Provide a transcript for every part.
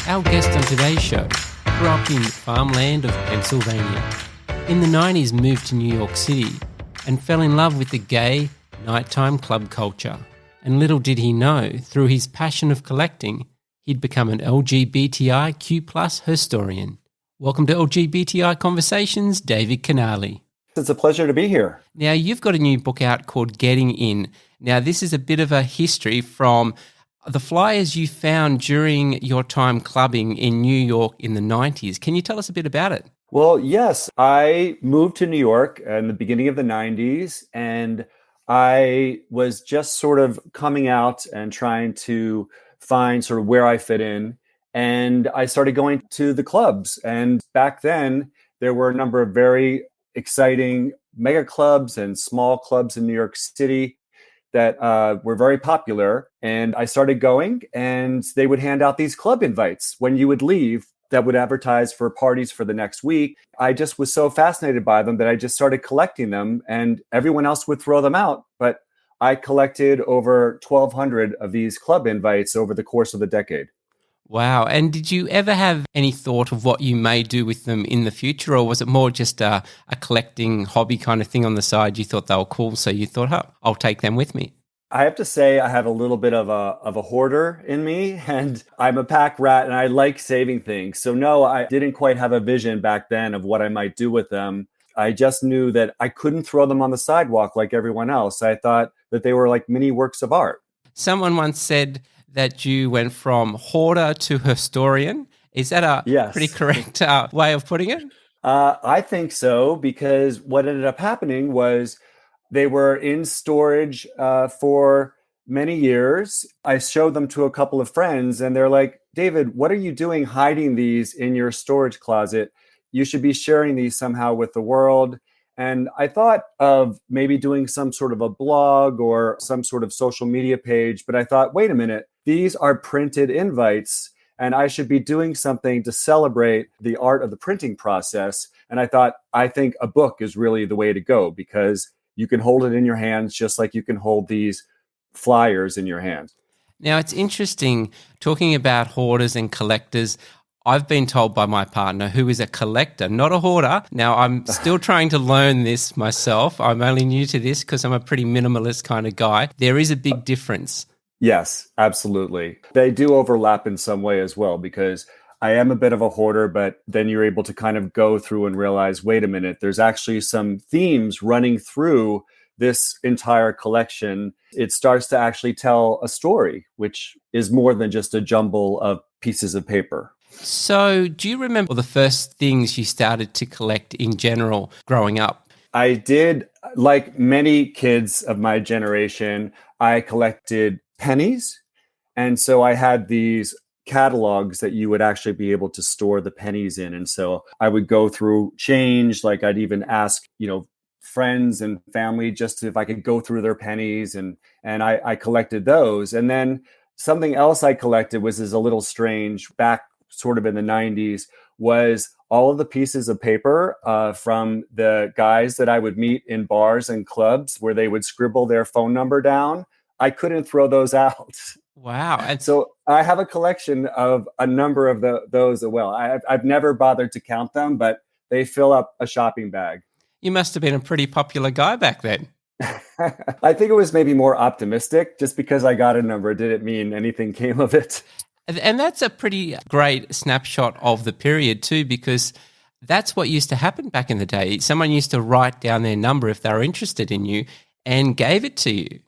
Our guest on today's show grew up in farmland of Pennsylvania. In the 90s moved to New York City and fell in love with the gay, nighttime club culture. And little did he know, through his passion of collecting, he'd become an LGBTIQ+ historian. Welcome to LGBTI Conversations, David Canali. It's a pleasure to be here. Now, you've got a new book out called Getting In. Now, this is a bit of a history from the flyers you found during your time clubbing in New York in the 90s. Can you tell us a bit about it? Well, yes, I moved to New York in the beginning of the 90s, and I was just sort of coming out and trying to find sort of where I fit in. And I started going to the clubs. And back then, there were a number of very exciting mega clubs and small clubs in New York City that were very popular. And I started going, and they would hand out these club invites when you would leave that would advertise for parties for the next week. I just was so fascinated by them that I just started collecting them, and everyone else would throw them out. But I collected over 1,200 of these club invites over the course of the decade. Wow. And did you ever have any thought of what you may do with them in the future, or was it more just a collecting hobby kind of thing on the side? You thought they were cool, so you thought, I'll take them with me. I have to say I have a little bit of a hoarder in me, and I'm a pack rat, and I like saving things. So no, I didn't quite have a vision back then of what I might do with them. I just knew that I couldn't throw them on the sidewalk like everyone else. I thought that they were like mini works of art. Someone once said that you went from hoarder to historian. Is that a Yes. pretty correct way of putting it? I think so, because what ended up happening was they were in storage for many years. I showed them to a couple of friends, and they're like, David, what are you doing hiding these in your storage closet? You should be sharing these somehow with the world. And I thought of maybe doing some sort of a blog or some sort of social media page, but I thought, wait a minute, these are printed invites, and I should be doing something to celebrate the art of the printing process. And I think a book is really the way to go, because you can hold it in your hands just like you can hold these flyers in your hands. Now, it's interesting talking about hoarders and collectors. I've been told by my partner, who is a collector, not a hoarder. Now, I'm still trying to learn this myself. I'm only new to this because I'm a pretty minimalist kind of guy. There is a big difference. Yes, absolutely. They do overlap in some way as well, because I am a bit of a hoarder, but then you're able to kind of go through and realize, wait a minute, there's actually some themes running through this entire collection. It starts to actually tell a story, which is more than just a jumble of pieces of paper. So do you remember the first things you started to collect in general growing up? I did, like many kids of my generation, I collected pennies. And so I had these catalogs that you would actually be able to store the pennies in. And so I would go through change, like I'd even ask, friends and family just if I could go through their pennies, and I collected those. And then something else I collected was is a little strange back sort of in the 90s, was all of the pieces of paper from the guys that I would meet in bars and clubs where they would scribble their phone number down. I couldn't throw those out. Wow. And so I have a collection of a number of those as well. I've never bothered to count them, but they fill up a shopping bag. You must have been a pretty popular guy back then. I think it was maybe more optimistic. Just because I got a number didn't mean anything came of it. And that's a pretty great snapshot of the period too, because that's what used to happen back in the day. Someone used to write down their number if they were interested in you and gave it to you.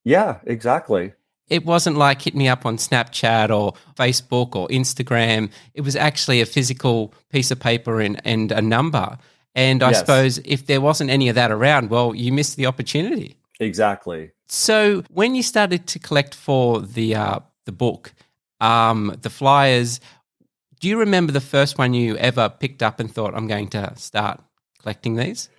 Yeah, exactly. It wasn't like hit me up on Snapchat or Facebook or Instagram. It was actually a physical piece of paper and a number. And I suppose if there wasn't any of that around, well, you missed the opportunity. Exactly. So when you started to collect for the book, the flyers, do you remember the first one you ever picked up and thought, I'm going to start collecting these?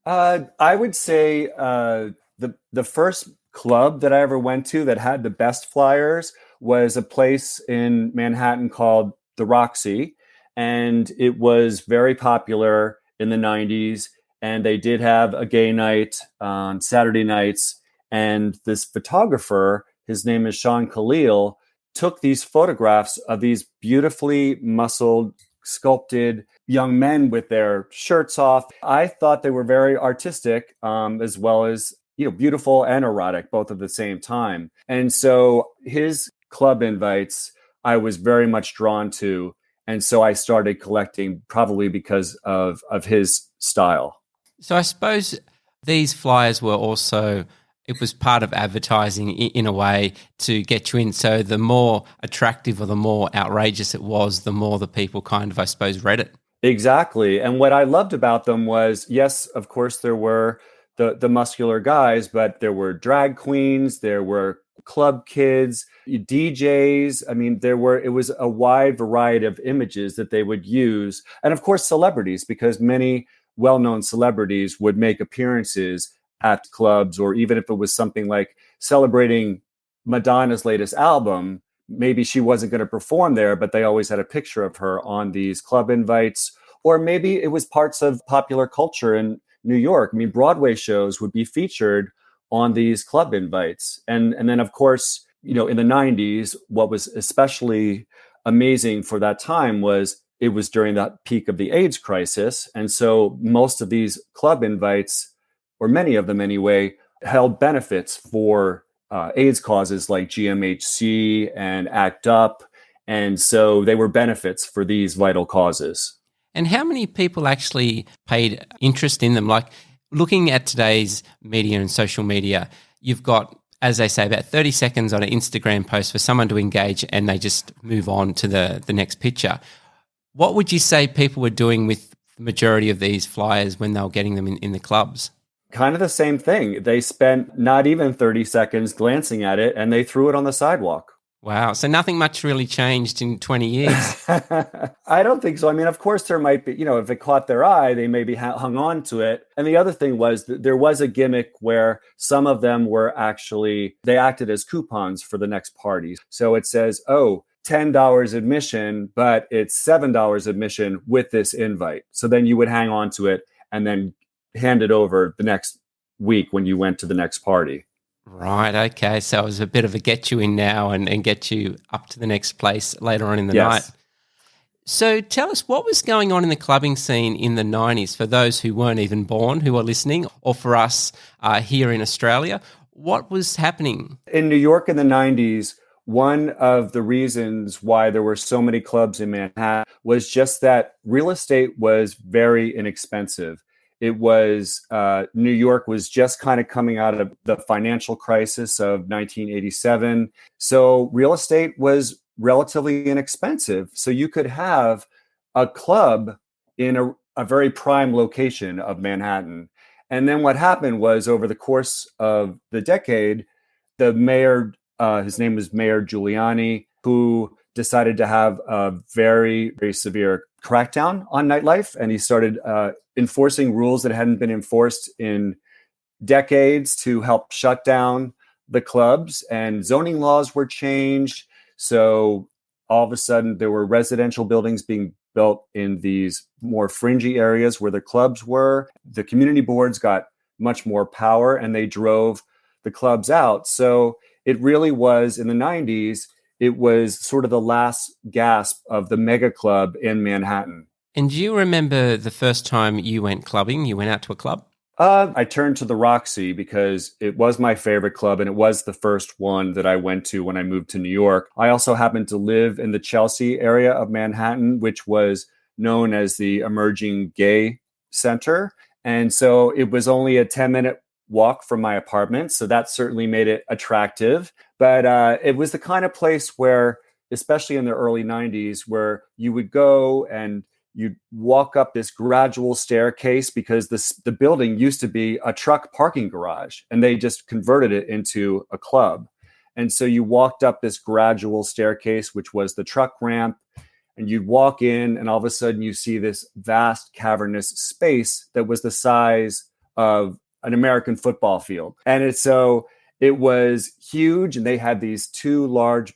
I would say the first club that I ever went to that had the best flyers was a place in Manhattan called the Roxy. And it was very popular in the 90s. And they did have a gay night on Saturday nights. And this photographer, his name is Sean Khalil, took these photographs of these beautifully muscled, sculpted young men with their shirts off. I thought they were very artistic, as well as, beautiful and erotic, both at the same time. And so his club invites, I was very much drawn to. And so I started collecting, probably because of his style. So I suppose these flyers were also, it was part of advertising in a way to get you in. So the more attractive or the more outrageous it was, the more the people kind of, I suppose, read it. Exactly. And what I loved about them was, yes, of course, there were the muscular guys, but there were drag queens, there were club kids, DJs. I mean, it was a wide variety of images that they would use. And of course, celebrities, because many well-known celebrities would make appearances at clubs, or even if it was something like celebrating Madonna's latest album, maybe she wasn't going to perform there, but they always had a picture of her on these club invites. Or maybe it was parts of popular culture in New York. I mean, Broadway shows would be featured on these club invites. And then, of course, in the 90s, what was especially amazing for that time was it was during that peak of the AIDS crisis. And so most of these club invites, or many of them anyway, held benefits for AIDS causes like GMHC and ACT UP. And so they were benefits for these vital causes. And how many people actually paid interest in them? Like, looking at today's media and social media, you've got, as they say, about 30 seconds on an Instagram post for someone to engage, and they just move on to the next picture. What would you say people were doing with the majority of these flyers when they were getting them in the clubs? Kind of the same thing. They spent not even 30 seconds glancing at it, and they threw it on the sidewalk. Wow. So nothing much really changed in 20 years. I don't think so. I mean, of course, there might be, if it caught their eye, they maybe hung on to it. And the other thing was that there was a gimmick where some of them were actually, they acted as coupons for the next party. So it says, $10 admission, but it's $7 admission with this invite. So then you would hang on to it and then hand it over the next week when you went to the next party. Right. Okay. So it was a bit of a get you in now and get you up to the next place later on in the night. So tell us, what was going on in the clubbing scene in the 90s for those who weren't even born, who are listening, or for us here in Australia? What was happening? In New York in the 90s, one of the reasons why there were so many clubs in Manhattan was just that real estate was very inexpensive. It was, New York was just kind of coming out of the financial crisis of 1987. So real estate was relatively inexpensive. So you could have a club in a very prime location of Manhattan. And then what happened was, over the course of the decade, the mayor, his name was Mayor Giuliani, who decided to have a very, very severe crackdown on nightlife. And he started enforcing rules that hadn't been enforced in decades to help shut down the clubs. And zoning laws were changed. So all of a sudden, there were residential buildings being built in these more fringy areas where the clubs were. The community boards got much more power, and they drove the clubs out. So it really was, in the 90s, it was sort of the last gasp of the mega club in Manhattan. And do you remember the first time you went clubbing? You went out to a club? I turned to the Roxy because it was my favorite club, and it was the first one that I went to when I moved to New York. I also happened to live in the Chelsea area of Manhattan, which was known as the emerging gay center. And so it was only a 10-minute walk from my apartment. So that certainly made it attractive. But it was the kind of place where, especially in the early 90s, where you would go and you'd walk up this gradual staircase, because the building used to be a truck parking garage, and they just converted it into a club. And so you walked up this gradual staircase, which was the truck ramp, and you'd walk in, and all of a sudden you see this vast cavernous space that was the size of an American football field. And it was huge, and they had these two large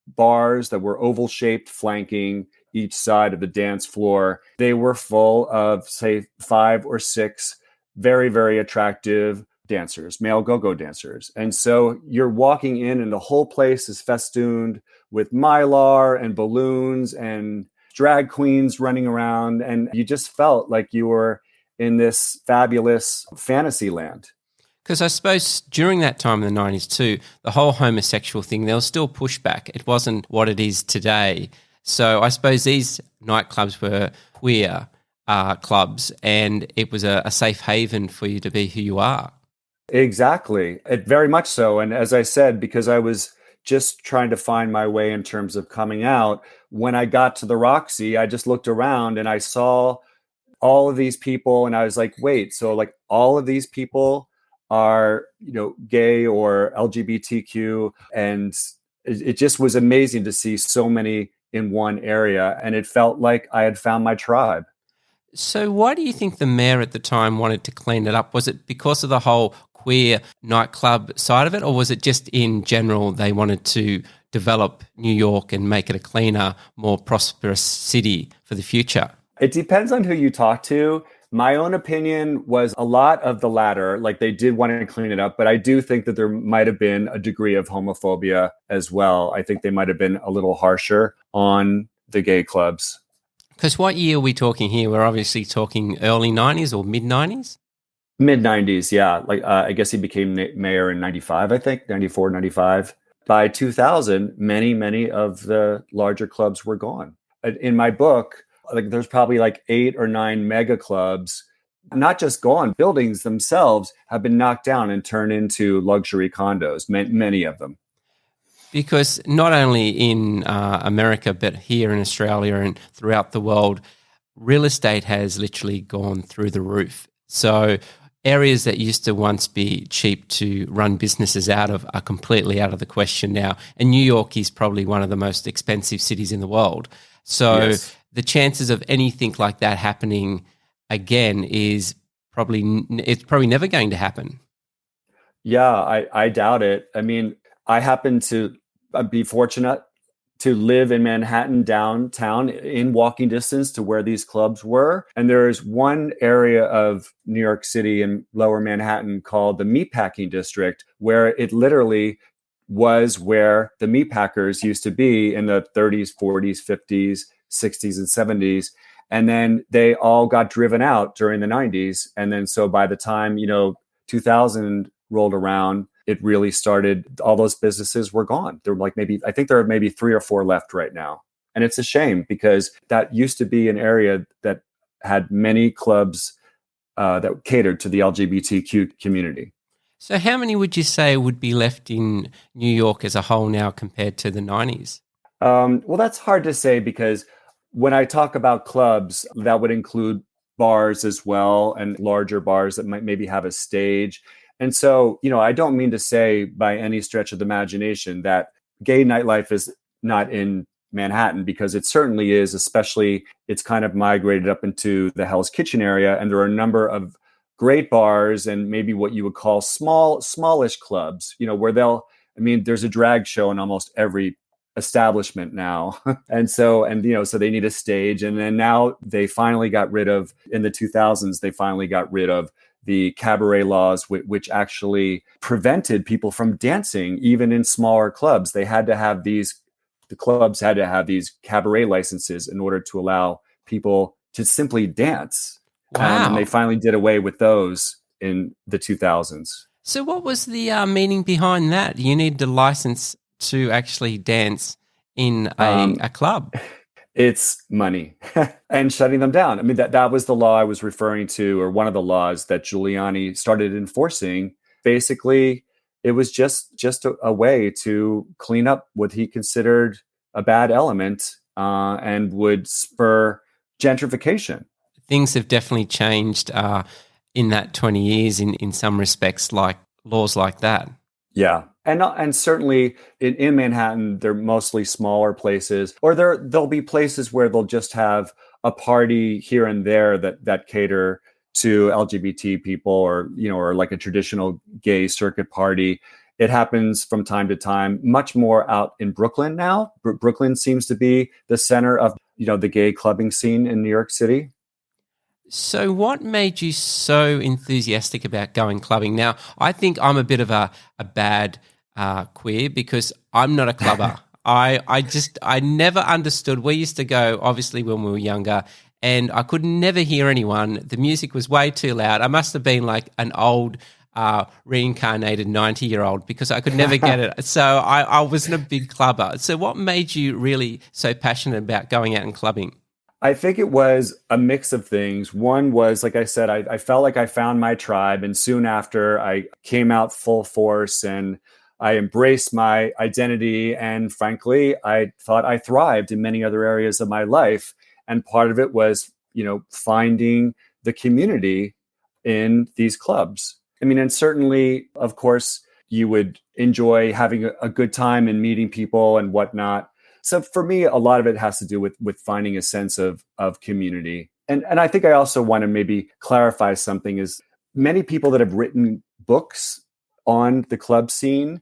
bars that were oval shaped, flanking each side of the dance floor. They were full of, say, 5 or 6 very, very attractive dancers, male go-go dancers. And so you're walking in and the whole place is festooned with Mylar and balloons and drag queens running around. And you just felt like you were in this fabulous fantasy land. Because I suppose during that time in the 90s too, the whole homosexual thing, there was still pushback. It wasn't what it is today. So I suppose these nightclubs were queer clubs, and it was a safe haven for you to be who you are. Exactly. It very much so. And as I said, because I was just trying to find my way in terms of coming out, when I got to the Roxy, I just looked around and I saw all of these people and I was like, wait, so like all of these people are, gay or LGBTQ. And it just was amazing to see so many in one area. And it felt like I had found my tribe. So why do you think the mayor at the time wanted to clean it up? Was it because of the whole queer nightclub side of it, or was it just in general they wanted to develop New York and make it a cleaner, more prosperous city for the future? It depends on who you talk to. My own opinion was a lot of the latter, like they did want to clean it up, but I do think that there might have been a degree of homophobia as well. I think they might have been a little harsher on the gay clubs. Because what year are we talking here? We're obviously talking early 90s or mid 90s? Mid 90s, yeah. Like I guess he became mayor in 95, I think, 94, 95. By 2000, many of the larger clubs were gone. In my book, like there's probably like 8 or 9 mega clubs, not just gone. Buildings themselves have been knocked down and turned into luxury condos, many of them. Because not only in America, but here in Australia and throughout the world, real estate has literally gone through the roof. So areas that used to once be cheap to run businesses out of are completely out of the question now. And New York is probably one of the most expensive cities in the world. So yes, the chances of anything like that happening again it's probably never going to happen. Yeah, I doubt it. I mean, I happen to be fortunate to live in Manhattan downtown in walking distance to where these clubs were. And there's one area of New York City in Lower Manhattan called the Meatpacking District, where it literally was where the meatpackers used to be in the 30s, 40s, 50s, 60s, and 70s. And then they all got driven out during the 90s. And then so by the time, 2000 rolled around, it really started, all those businesses were gone. There were I think there are maybe 3 or 4 left right now. And it's a shame because that used to be an area that had many clubs that catered to the LGBTQ community. So how many would you say would be left in New York as a whole now compared to the 90s? Well, that's hard to say because when I talk about clubs, that would include bars as well and larger bars that might maybe have a stage. And so, I don't mean to say by any stretch of the imagination that gay nightlife is not in Manhattan, because it certainly is, especially it's kind of migrated up into the Hell's Kitchen area. And there are a number of great bars and maybe what you would call smallish clubs, where there's a drag show in almost every establishment now. so they need a stage. And then now they finally got rid of, in the 2000s, they finally got rid of the cabaret laws, which actually prevented people from dancing, even in smaller clubs. The clubs had to have these cabaret licenses in order to allow people to simply dance. Wow. And they finally did away with those in the 2000s. So what was the meaning behind that? You needed a license to actually dance in a club. It's money and shutting them down. I mean, that was the law I was referring to, or one of the laws that Giuliani started enforcing. Basically, it was just a way to clean up what he considered a bad element and would spur gentrification. Things have definitely changed in that 20 years in some respects, like laws like that. Yeah. And certainly in Manhattan, they're mostly smaller places, or there'll be places where they'll just have a party here and there that cater to LGBT people, or like a traditional gay circuit party. It happens from time to time, much more out in Brooklyn now. Brooklyn seems to be the center of, the gay clubbing scene in New York City. So, what made you so enthusiastic about going clubbing? Now, I think I'm a bit of a bad queer because I'm not a clubber. I never understood. We used to go, obviously, when we were younger, and I could never hear anyone. The music was way too loud. I must have been like an old, reincarnated 90-year-old because I could never get it. So, I wasn't a big clubber. So, what made you really so passionate about going out and clubbing? I think it was a mix of things. One was, like I said, I felt like I found my tribe. And soon after, I came out full force and I embraced my identity. And frankly, I thought I thrived in many other areas of my life. And part of it was, finding the community in these clubs. I mean, and certainly, of course, you would enjoy having a good time and meeting people and whatnot. So for me, a lot of it has to do with finding a sense of community. And I think I also want to maybe clarify something is many people that have written books on the club scene,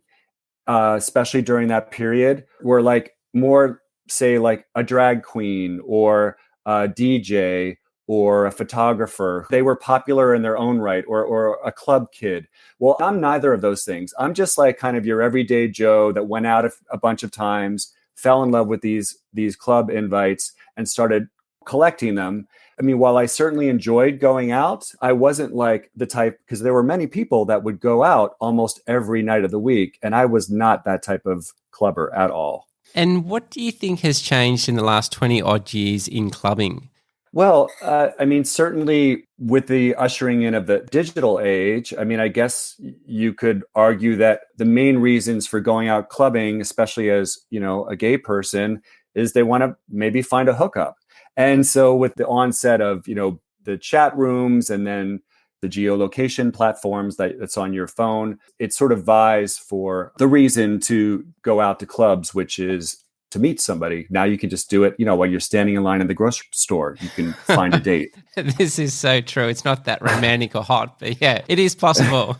especially during that period, were like more, say, like a drag queen or a DJ or a photographer. They were popular in their own right, or a club kid. Well, I'm neither of those things. I'm just like kind of your everyday Joe that went out a bunch of times, fell in love with these club invites and started collecting them. I mean, while I certainly enjoyed going out, I wasn't like the type, because there were many people that would go out almost every night of the week. And I was not that type of clubber at all. And what do you think has changed in the last 20 odd years in clubbing? Well, I mean, certainly with the ushering in of the digital age, I mean, I guess you could argue that the main reasons for going out clubbing, especially as, a gay person, is they want to maybe find a hookup. And so with the onset of, the chat rooms and then the geolocation platforms that's on your phone, it sort of vies for the reason to go out to clubs, which is to meet somebody. Now you can just do it, while you're standing in line in the grocery store. You can find a date. This is so true. It's not that romantic or hot, but yeah, it is possible.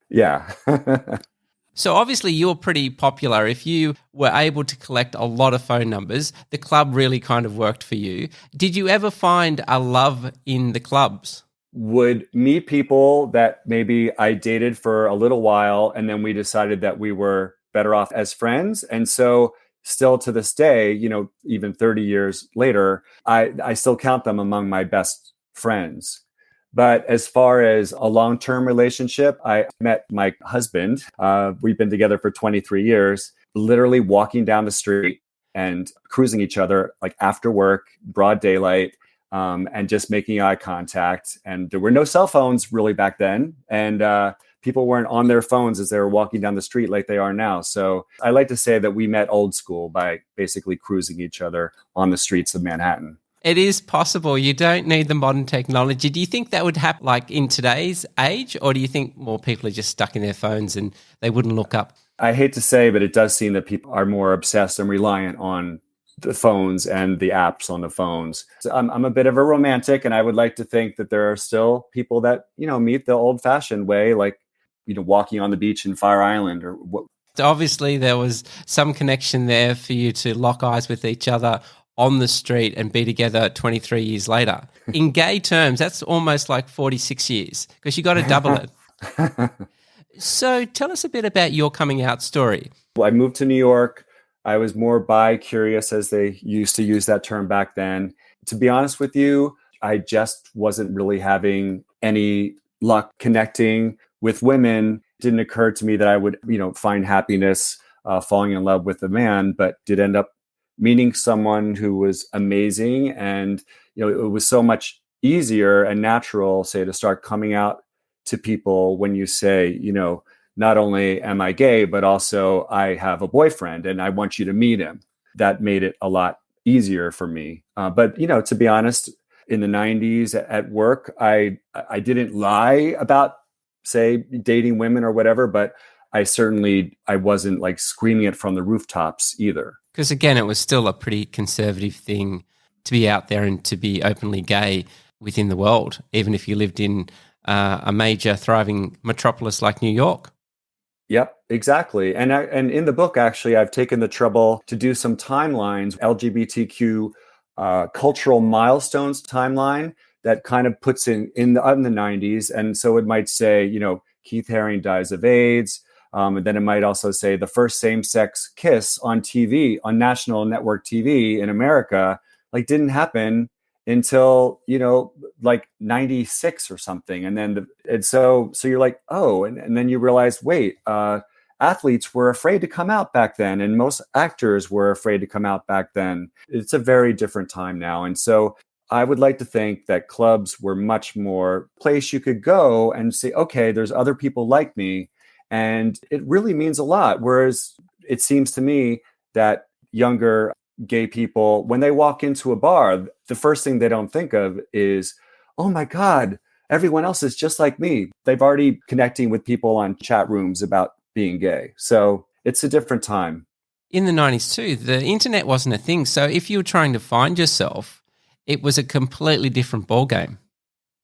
Yeah. So obviously you're pretty popular. If you were able to collect a lot of phone numbers, the club really kind of worked for you. Did you ever find a love in the clubs? Would meet people that maybe I dated for a little while, and then we decided that we were better off as friends. And so still to this day, even 30 years later, I still count them among my best friends. But as far as a long-term relationship, I met my husband. We've been together for 23 years, literally walking down the street and cruising each other like after work, broad daylight, and just making eye contact. And there were no cell phones really back then. And people weren't on their phones as they were walking down the street like they are now. So I like to say that we met old school by basically cruising each other on the streets of Manhattan. It is possible. You don't need the modern technology. Do you think that would happen like in today's age, or do you think more people are just stuck in their phones and they wouldn't look up? I hate to say, but it does seem that people are more obsessed and reliant on the phones and the apps on the phones. So I'm a bit of a romantic, and I would like to think that there are still people that, meet the old fashioned way, like, walking on the beach in Fire Island or what. Obviously, there was some connection there for you to lock eyes with each other on the street and be together 23 years later. In gay terms, that's almost like 46 years because you got to double it. So tell us a bit about your coming out story. Well, I moved to New York. I was more bi-curious, as they used to use that term back then. To be honest with you, I just wasn't really having any luck connecting with women. It didn't occur to me that I would, find happiness falling in love with a man, but did end up meeting someone who was amazing. And, it was so much easier and natural, say, to start coming out to people when you say, not only am I gay, but also I have a boyfriend and I want you to meet him. That made it a lot easier for me. But, to be honest, in the 90s at work, I didn't lie about, say, dating women or whatever, but I wasn't like screaming it from the rooftops either. Because again, it was still a pretty conservative thing to be out there and to be openly gay within the world, even if you lived in a major thriving metropolis like New York. Yep, exactly. And in the book, actually, I've taken the trouble to do some timelines, LGBTQ cultural milestones timeline, that kind of puts in the 90s. And so it might say, Keith Haring dies of AIDS. And then it might also say the first same-sex kiss on TV, on national network TV in America, like didn't happen until, like 96 or something. And then, so you're like, oh, and then you realize, wait, athletes were afraid to come out back then. And most actors were afraid to come out back then. It's a very different time now. And so I would like to think that clubs were much more place you could go and say, okay, there's other people like me. And it really means a lot. Whereas it seems to me that younger gay people, when they walk into a bar, the first thing they don't think of is, oh my God, everyone else is just like me. They've already connecting with people on chat rooms about being gay. So it's a different time. In the 90s too, the internet wasn't a thing. So if you were trying to find yourself, it was a completely different ballgame.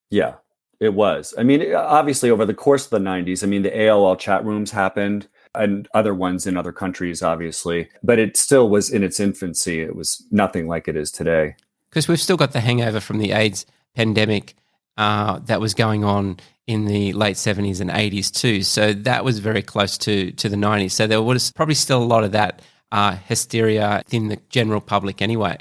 Yeah, it was. I mean, obviously over the course of the 90s, I mean, the AOL chat rooms happened and other ones in other countries, obviously, but it still was in its infancy. It was nothing like it is today. Because we've still got the hangover from the AIDS pandemic that was going on in the late 70s and 80s too. So that was very close to the 90s. So there was probably still a lot of that hysteria in the general public anyway.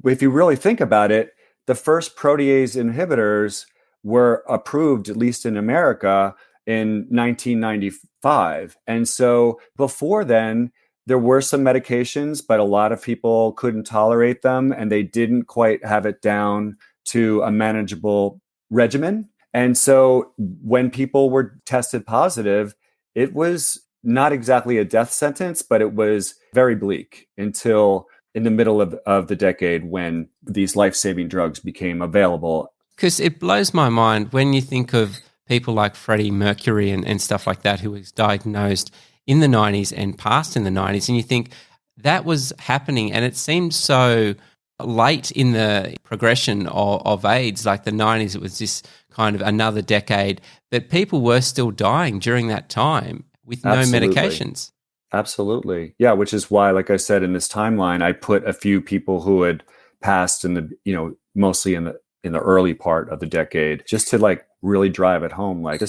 If you really think about it, the first protease inhibitors were approved, at least in America, in 1995. And so before then, there were some medications, but a lot of people couldn't tolerate them and they didn't quite have it down to a manageable regimen. And so when people were tested positive, it was not exactly a death sentence, but it was very bleak until in the middle of the decade when these life-saving drugs became available. Because it blows my mind when you think of people like Freddie Mercury and stuff like that who was diagnosed in the 90s and passed in the 90s, and you think that was happening and it seemed so late in the progression of AIDS, like the 90s, it was this kind of another decade, but people were still dying during that time with no medications. Absolutely. Yeah, which is why, like I said, in this timeline, I put a few people who had passed in the, mostly in the early part of the decade, just to like really drive it home. Like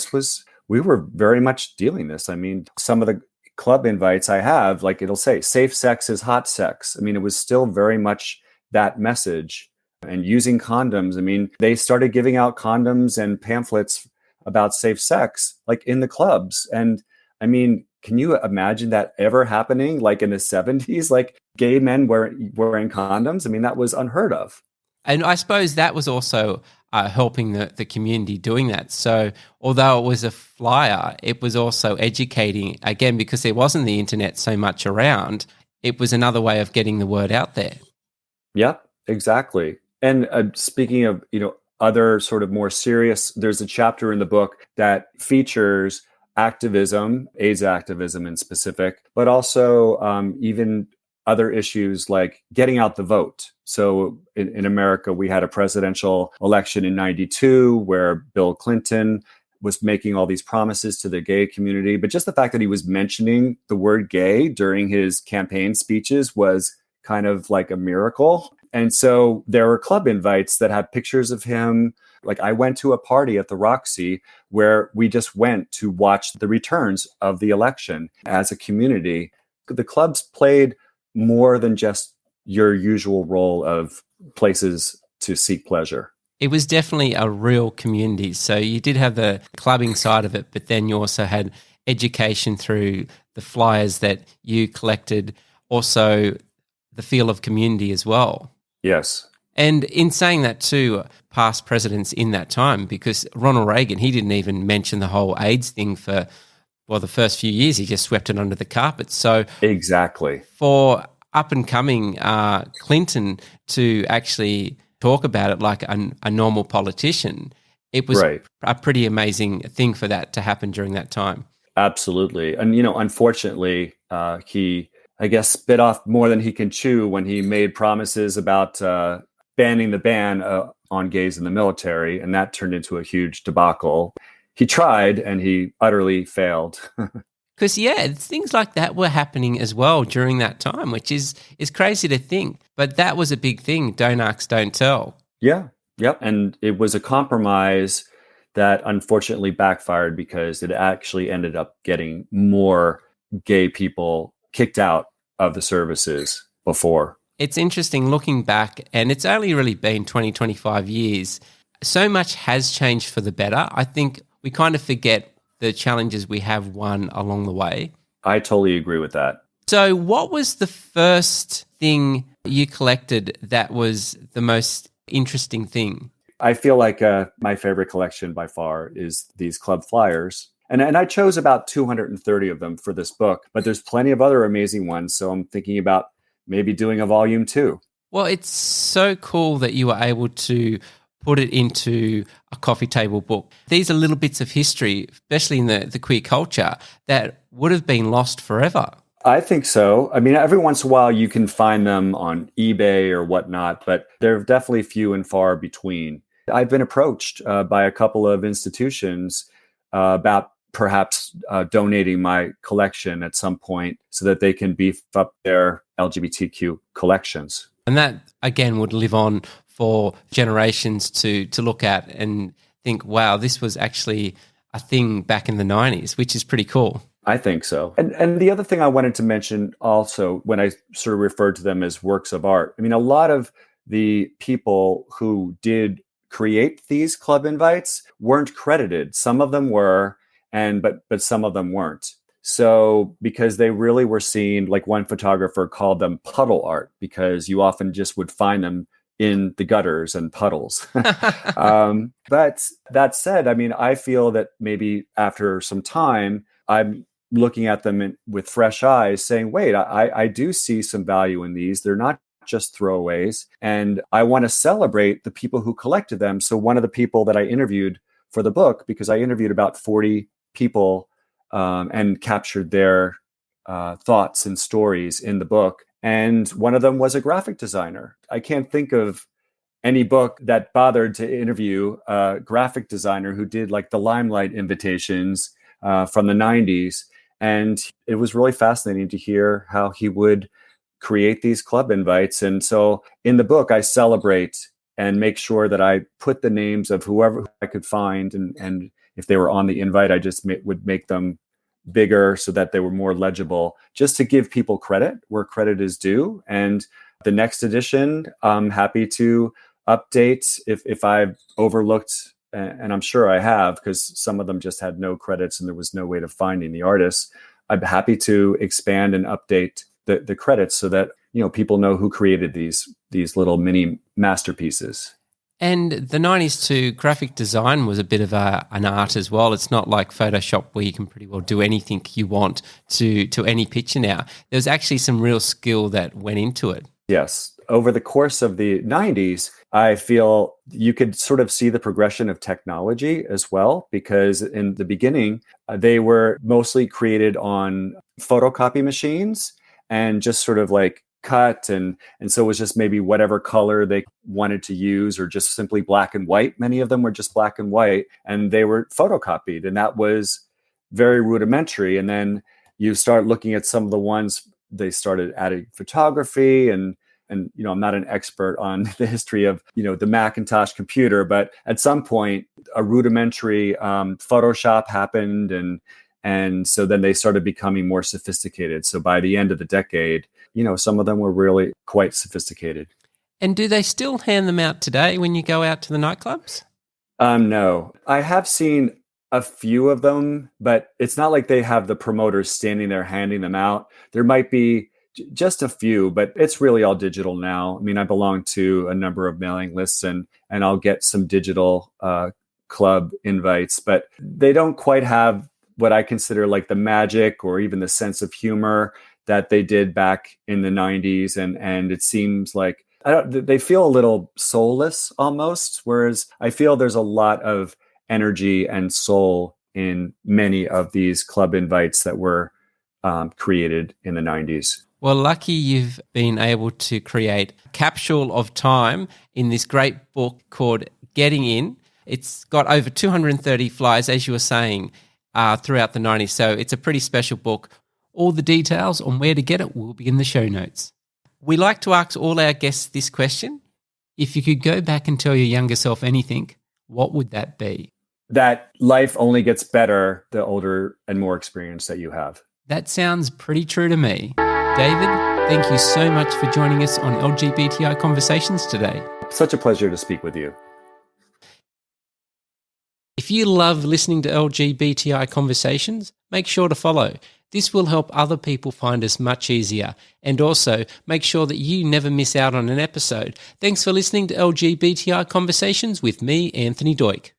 we were very much dealing this. I mean, some of the club invites I have, like it'll say safe sex is hot sex. I mean, it was still very much that message. And using condoms, I mean, they started giving out condoms and pamphlets about safe sex, like in the clubs. And I mean, can you imagine that ever happening? Like in the 70s, like gay men wearing condoms? I mean, that was unheard of. And I suppose that was also helping the community doing that. So although it was a flyer, it was also educating, again, because there wasn't the internet so much around. It was another way of getting the word out there. Yeah, exactly. And speaking of, other sort of more serious, there's a chapter in the book that features activism, AIDS activism in specific, but also even other issues like getting out the vote. So in America, we had a presidential election in 92 where Bill Clinton was making all these promises to the gay community. But just the fact that he was mentioning the word gay during his campaign speeches was kind of like a miracle. And so there were club invites that had pictures of him. Like I went to a party at the Roxy where we just went to watch the returns of the election as a community. The clubs played more than just your usual role of places to seek pleasure. It was definitely a real community. So you did have the clubbing side of it, but then you also had education through the flyers that you collected, also the feel of community as well. Yes. And in saying that too, past presidents in that time, because Ronald Reagan, he didn't even mention the whole AIDS thing for, the first few years. He just swept it under the carpet. So exactly. For up-and-coming Clinton to actually talk about it like a normal politician, it was a pretty amazing thing for that to happen during that time. Absolutely. And, unfortunately, he, I guess, bit off more than he can chew when he made promises about banning the ban on gays in the military, and that turned into a huge debacle. He tried, and he utterly failed. Because, things like that were happening as well during that time, which is crazy to think. But that was a big thing, don't ask, don't tell. Yeah, Yep. And it was a compromise that unfortunately backfired because it actually ended up getting more gay people kicked out of the services before. It's interesting looking back, and it's only really been 20, 25 years. So much has changed for the better. I think we kind of forget the challenges we have won along the way. I totally agree with that. So what was the first thing you collected that was the most interesting thing? I feel like my favorite collection by far is these club flyers. And I chose about 230 of them for this book, but there's plenty of other amazing ones. So I'm thinking about maybe doing a volume 2. Well, it's so cool that you were able to put it into a coffee table book. These are little bits of history, especially in the queer culture, that would have been lost forever. I think so. I mean, every once in a while you can find them on eBay or whatnot, but they're definitely few and far between. I've been approached by a couple of institutions about perhaps donating my collection at some point so that they can beef up their LGBTQ collections. And that, again, would live on for generations to look at and think, wow, this was actually a thing back in the 90s, which is pretty cool. I think so. And the other thing I wanted to mention also, when I sort of referred to them as works of art, I mean, a lot of the people who did create these club invites weren't credited. Some of them were, but some of them weren't. So because they really were seen, like one photographer called them puddle art, because you often just would find them in the gutters and puddles. But that said, I mean, I feel that maybe after some time, I'm looking at them with fresh eyes saying, wait, I do see some value in these. They're not just throwaways. And I want to celebrate the people who collected them. So one of the people that I interviewed for the book, because I interviewed about 40 people and captured their thoughts and stories in the book. And one of them was a graphic designer. I can't think of any book that bothered to interview a graphic designer who did like the Limelight invitations from the 90s. And it was really fascinating to hear how he would create these club invites. And so in the book, I celebrate and make sure that I put the names of whoever I could find. And if they were on the invite, I just would make them bigger so that they were more legible, just to give people credit where credit is due. And the next edition, I'm happy to update if I've overlooked, and I'm sure I have, because some of them just had no credits and there was no way to finding the artists. I'm happy to expand and update the credits so that, you know, people know who created these little mini masterpieces. And the 90s too, graphic design was a bit of an art as well. It's not like Photoshop where you can pretty well do anything you want to any picture now. There's actually some real skill that went into it. Yes. Over the course of the 90s, I feel you could sort of see the progression of technology as well, because in the beginning, they were mostly created on photocopy machines and just sort of like cut. And so it was just maybe whatever color they wanted to use, or just simply black and white. Many of them were just black and white, and they were photocopied. And that was very rudimentary. And then you start looking at some of the ones, they started adding photography and you know, I'm not an expert on the history of, you know, the Macintosh computer, but at some point a rudimentary Photoshop happened, and so then they started becoming more sophisticated. So by the end of the decade, you know, some of them were really quite sophisticated. And do they still hand them out today when you go out to the nightclubs? No, I have seen a few of them, but it's not like they have the promoters standing there handing them out. There might be just a few, but it's really all digital now. I mean, I belong to a number of mailing lists, and I'll get some digital club invites, but they don't quite have what I consider like the magic or even the sense of humor that they did back in the 90s. And it seems like they feel a little soulless almost, whereas I feel there's a lot of energy and soul in many of these club invites that were created in the 90s. Well, lucky you've been able to create a capsule of time in this great book called Getting In. It's got over 230 flyers, as you were saying, throughout the 90s. So it's a pretty special book. All the details on where to get it will be in the show notes. We like to ask all our guests this question. If you could go back and tell your younger self anything, what would that be? That life only gets better the older and more experience that you have. That sounds pretty true to me. David, thank you so much for joining us on LGBTI Conversations today. Such a pleasure to speak with you. If you love listening to LGBTI Conversations, make sure to follow. This will help other people find us much easier. And also, make sure that you never miss out on an episode. Thanks for listening to LGBTI Conversations with me, Anthony Doik.